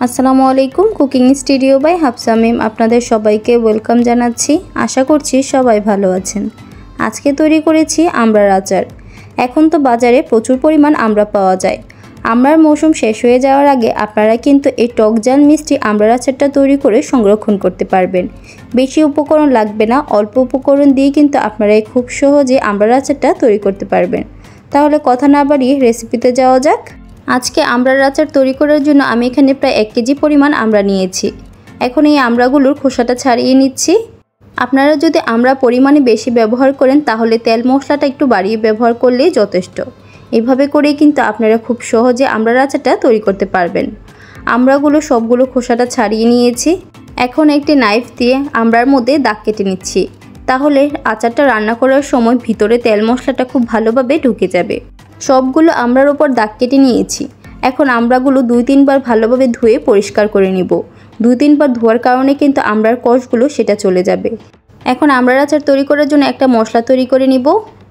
আসসালামু আলাইকুম। Cooking studio by Hafsa মিম আপনাদের সবাইকে ওয়েলকাম জানাচ্ছি। আশা করছি সবাই ভালো আছেন। আজকে তৈরি করেছি আমড়ার আচার। এখন তো বাজারে প্রচুর পরিমাণ আমড়া পাওয়া যায়। আমড়ার মৌসুম শেষ হয়ে যাওয়ার আগে আপনারা কিন্তু এই টক ঝাল মিষ্টি আমড়ার আচারটা তৈরি করে সংরক্ষণ করতে পারবেন। বেশি উপকরণ লাগবে না, অল্প উপকরণ দিয়ে কিন্তু আপনারা খুব সহজে আমড়ার আচারটা তৈরি করতে পারবেন। তাহলে কথা না বাড়িয়ে রেসিপিতে যাওয়া যাক। আজকে আমড়ার আচার তৈরি করার জন্য আমি এখানে প্রায় 1 কেজি পরিমাণ আমড়া নিয়েছি। এখন এই আমড়াগুলোর খোসাটা ছাড়িয়ে নিচ্ছি। আপনারা যদি আমড়া পরিমাণে বেশি ব্যবহার করেন তাহলে তেল মশলাটা একটু বাড়িয়ে ব্যবহার করলেই যথেষ্ট। এইভাবে করেই কিন্তু আপনারা খুব সহজে আমড়ার আচারটা তৈরি করতে পারবেন। আমড়াগুলো সবগুলো খোসাটা ছাড়িয়ে নিয়েছি। এখন একটি নাইফ দিয়ে আমড়ার মধ্যে দাগ কেটে নিচ্ছি। তাহলে আচারটা রান্না করার সময় ভিতরে তেল মশলাটা খুব ভালোভাবে ঢুকে যাবে। সবগুলো আমড়ার ওপর দাগ কেটে নিয়েছি। এখন আমড়াগুলো 2-3 বার ভালোভাবে ধুয়ে পরিষ্কার করে নিব। 2-3 বার ধোয়ার কারণে কিন্তু আমড়ার কষগুলো সেটা চলে যাবে। এখন আমড়ার আচার তৈরি করার জন্য একটা মশলা তৈরি করে নিব।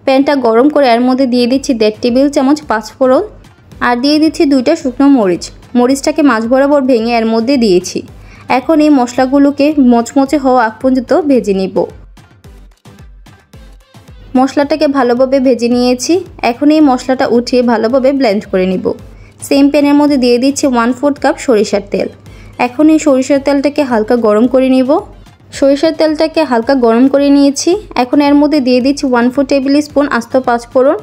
প্যানটা গরম করে এর মধ্যে দিয়ে দিচ্ছি 1.5 টেবিল চামচ পাঁচফোড়ন আর দিয়ে দিচ্ছি 2টা শুকনো মরিচ। মরিচটাকে মাঝ বরাবর ভেঙে এর মধ্যে দিয়েছি। এখন এই মশলাগুলোকে মচমচে হওয়া আগ পর্যন্ত ভেজে নিব। মশলাটাকে ভালোভাবে ভেজে নিয়েছি। এখন এই মশলাটা উঠিয়ে ভালোভাবে ব্লেন্ড করে নিব। সেম প্যানের মধ্যে দিয়ে দিচ্ছি 1/4 কাপ সরিষার তেল। এখন এই সরিষার তেলটাকে হালকা গরম করে নিব। সরিষার তেলটাকে হালকা গরম করে নিয়েছি। এখন এর মধ্যে দিয়ে দিচ্ছি 1/4 টেবিল স্পুন আস্ত পাঁচফোড়ন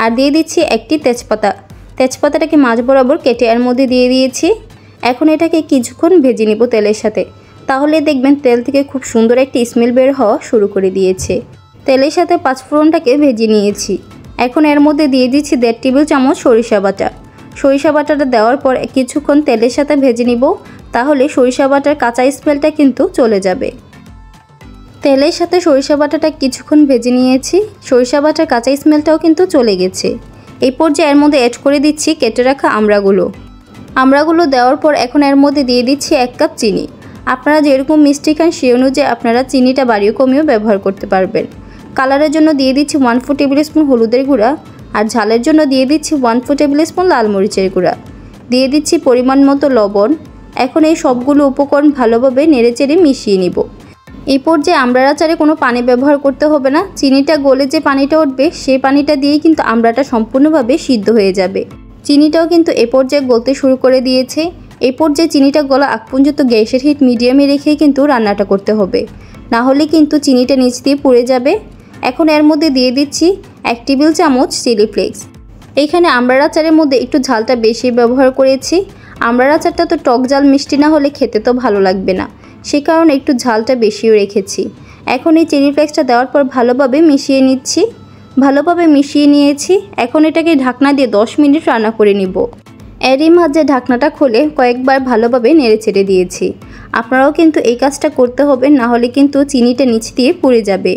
আর দিয়ে দিচ্ছি একটি তেজপাতা। তেজপাতাটাকে মাঝ বরাবর কেটে এর মধ্যে দিয়ে দিয়েছি। এখন এটাকে কিছুক্ষণ ভেজে নিব তেলের সাথে। তাহলে দেখবেন তেল থেকে খুব সুন্দর একটি স্মেল বের হওয়া শুরু করে দিয়েছে। তেলের সাথে পাঁচফোড়নটাকে ভেজে নিয়েছি। এখন এর মধ্যে দিয়ে দিচ্ছি 1.5 টেবিল চামচ সরিষা বাটা। সরিষা বাটাটা দেওয়ার পর কিছুক্ষণ তেলের সাথে ভেজে নিব। তাহলে সরিষা বাটার কাঁচা স্মেলটা কিন্তু চলে যাবে। তেলের সাথে সরিষা বাটাটা কিছুক্ষণ ভেজে নিয়েছি। সরিষা বাটার কাঁচা স্মেলটাও কিন্তু চলে গেছে। এই পর্যায়ে এর মধ্যে অ্যাড করে দিচ্ছি কেটে রাখা আমড়াগুলো দেওয়ার পর এখন এর মধ্যে দিয়ে দিচ্ছি 1 কাপ চিনি। আপনারা যেরকম মিষ্টি খান সেই অনুযায়ী আপনারা চিনিটা বাড়িয়ে কমিয়েও ব্যবহার করতে পারবেন। কালারের জন্য দিয়ে দিচ্ছি 1/4 টেবিল স্পুন হলুদের গুঁড়া আর ঝালের জন্য দিয়ে দিচ্ছি 1/4 টেবিল স্পুন লাল মরিচের গুঁড়া। দিয়ে দিচ্ছি পরিমাণ মতো লবণ। এখন এই সবগুলো উপকরণ ভালোভাবে নেড়েচেড়ে মিশিয়ে নিব। এই পর্যায়ে আমড়ার আচারে কোনো পানি ব্যবহার করতে হবে না। চিনিটা গলে যে পানিটা উঠবে সেই পানিটা দিয়েই কিন্তু আমড়াটা সম্পূর্ণভাবে সিদ্ধ হয়ে যাবে। চিনিটাও কিন্তু এ পর্যায়ে গলতে শুরু করে দিয়েছে। এই পর্যায়ে চিনিটা গলা আগ পর্যন্ত গ্যাসের হিট মিডিয়ামে রেখেই কিন্তু রান্নাটা করতে হবে, না হলে কিন্তু চিনিটা নিচ দিয়ে পুড়ে যাবে। এখন এর মধ্যে দিয়ে দিচ্ছি 1 টেবিল চামচ চিলি ফ্লেক্স। এইখানে আমড়ার আচারের মধ্যে একটু ঝালটা বেশি ব্যবহার করেছি। আমড়ার আচারটা তো টক ঝাল মিষ্টি না হলে খেতে তো ভালো লাগবে না, সে কারণে একটু ঝালটা বেশিও রেখেছি। এখন এই চিলি ফ্লেক্সটা দেওয়ার পর ভালোভাবে মিশিয়ে নিচ্ছি। ভালোভাবে মিশিয়ে নিয়েছি। এখন এটাকে ঢাকনা দিয়ে 10 মিনিট রান্না করে নিব। এরই মাঝে ঢাকনাটা খুলে কয়েকবার ভালোভাবে নেড়ে ছেড়ে দিয়েছি। আপনারাও কিন্তু এই কাজটা করতে হবে, না হলে কিন্তু চিনিটা নিচ দিয়ে পুড়ে যাবে।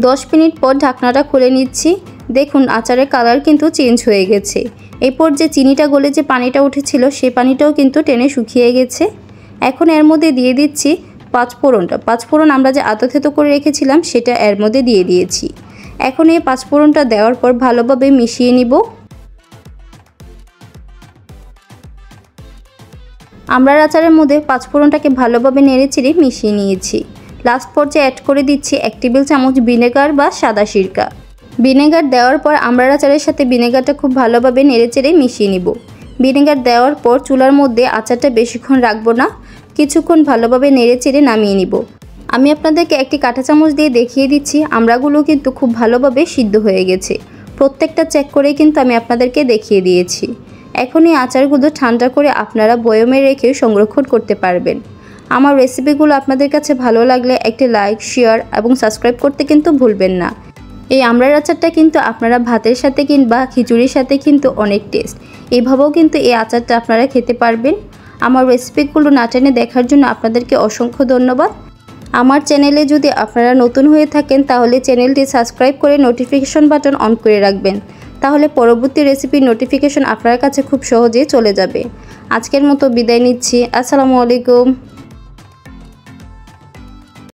10 মিনিট পর ঢাকনাটা খুলে নিচ্ছি। দেখুন আচারের কালার কিন্তু চেঞ্জ হয়ে গেছে। এরপর যে চিনিটা গলে যে পানিটা উঠেছিল সেই পানিটাও কিন্তু টেনে শুকিয়ে গেছে। এখন এর মধ্যে দিয়ে দিচ্ছি পাঁচফোড়ন আমরা যে আদা থেতো করে রেখেছিলাম সেটা এর মধ্যে দিয়ে দিয়েছি। এখন এই পাঁচফোড়নটা দেওয়ার পর ভালোভাবে মিশিয়ে নিব। আমড়ার আচারের মধ্যে পাঁচফোড়নটাকে ভালোভাবে নেড়েচেড়ে মিশিয়ে নিয়েছি। লাস্ট পর্যায়ে অ্যাড করে দিচ্ছি 1 টেবিল চামচ ভিনেগার বা সাদা সিরকা। ভিনেগার দেওয়ার পর আমড়ার আচারের সাথে ভিনেগারটা খুব ভালোভাবে নেড়েচেড়ে মিশিয়ে নিব। ভিনেগার দেওয়ার পর চুলার মধ্যে আচারটা বেশিক্ষণ রাখবো না, কিছুক্ষণ ভালোভাবে নেড়েচেড়ে নামিয়ে নিব। আমি আপনাদেরকে একটি কাঁটা চামচ দিয়ে দেখিয়ে দিচ্ছি আমড়াগুলো কিন্তু খুব ভালোভাবে সিদ্ধ হয়ে গেছে। প্রত্যেকটা চেক করে কিন্তু আমি আপনাদেরকে দেখিয়ে দিয়েছি। এখন এই আচারগুলো ঠান্ডা করে আপনারা বয়মে রেখে সংরক্ষণ করতে পারবেন। আমার রেসিপিগুলো আপনাদের কাছে ভালো লাগলে একটি লাইক, শেয়ার এবং সাবস্ক্রাইব করতে কিন্তু ভুলবেন না। এই আমড়ার আচারটা কিন্তু আপনারা ভাতের সাথে কিংবা খিচুড়ির সাথে কিন্তু অনেক টেস্ট। এইভাবেও কিন্তু এই আচারটা আপনারা খেতে পারবেন। আমার রেসিপিগুলো না টেনে দেখার জন্য আপনাদেরকে অসংখ্য ধন্যবাদ। আমার চ্যানেলে যদি আপনারা নতুন হয়ে থাকেন তাহলে চ্যানেলটি সাবস্ক্রাইব করে নোটিফিকেশন বাটন অন করে রাখবেন। তাহলে পরবর্তী রেসিপির নোটিফিকেশন আপনার কাছে খুব সহজেই চলে যাবে। আজকের মতো বিদায় নিচ্ছি। আসসালামু আলাইকুম।